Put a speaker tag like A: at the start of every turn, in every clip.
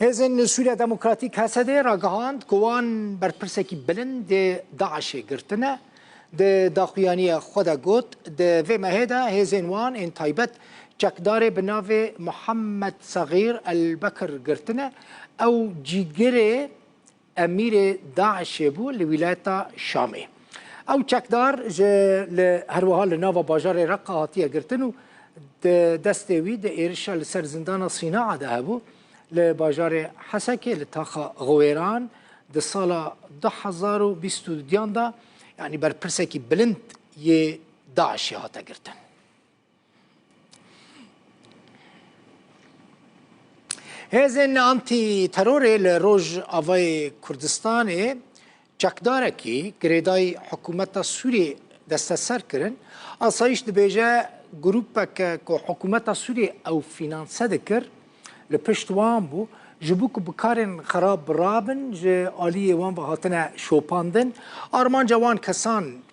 A: هزن سوريا دموکراتیک هسته راگهاند کوان برپرسکی بلند داعش گرتنه د داخویانی خدا گوت د و مهدا هزن وان ان تایبت چکدار بناو محمد صغیر البکر گرتنه او جیگر امیر داعش بو لولایت شامی او چکدار ج هر وحال ناو باجار رقه هاتیه گرتنو دستوی د ایرشا لسر زندان صناعه ده بو لباجار حسكي لتاخا غويران د سالا 2022 دا يعني برپرسكي بلند يه داعش هاتا گرتن هزن انتي ترور لروج آوای كردستان چکداره کی گریدای حکومت سوری دست سر کرن آسایش دبیجه گروپا که حکومت سوری او فینانسه دکر لپشت وان بو جبوک بکارن خراب رابن ج آلی وان و هاتنه شوپاندن آرمان جوان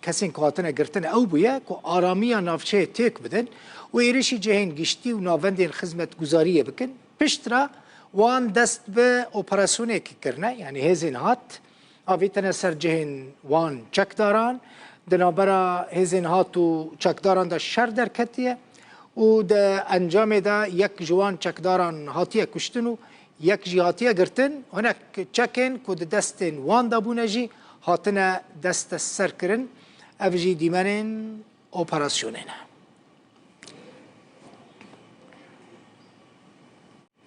A: کسین که هاتنه گرتن او بویه که آرامی نافچه تیک بدن و ایرشی جهن گشتی و ناوندین خدمت گزاریه بکن پشت را وان دست به اپراسونه که کرنه یعنی هزین هات آویتنه سر جهن وان چکداران دنابرا هزین هات و چکداران دا شر در کتیه و در انجام دا یک جوان چکداران هاتیه کشتن و یک جی هاتیه گرتن هنک چکن که دست وان دابونه جی هاتنه دست سر کرن او جی دیمنین اپراسیونین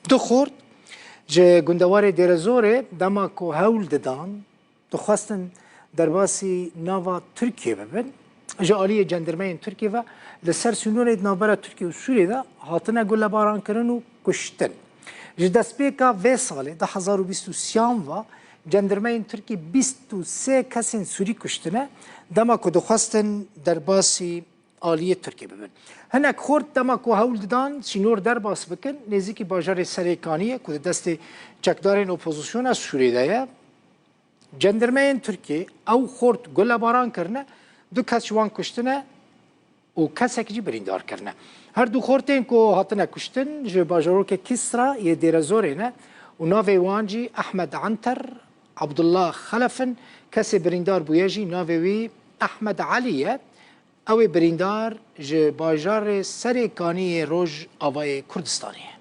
A: دو خورد جه گندوار دیرزوره دما که هول ددان دخواستن در باسی ناوا ترکیه ببن جه آلی جندرمین ترکیه و لسر سنون نابرا ترکیه و سوریه دا هاتنه گل باران کرن و کشتن جه دست بیکا وی ساله 2023 و جندرمین ترکیه 23 کسین سوری کشتنه دما که دخواستن در باسی آلی ترکیه ببن هنک خورد دما که هول ددان سینور در باس بکن نزدیکی باجار سریکانیه که دست چکدارین اپوزیسیون از سوریه دایه جندرمین ترکیه او خورد گل باران کرنه دو کس جوان کشتنه و کسی که بریندار کرنه هر دو خورتین که هاتنه کشتن جو باجارو که کسرا یه دیرزوره نه و ناوی وانجی احمد عنتر عبدالله خلفن کسی بریندار بویجی ناوی وی احمد علیه او بریندار جو باجار سریکانی روج آوای کردستانیه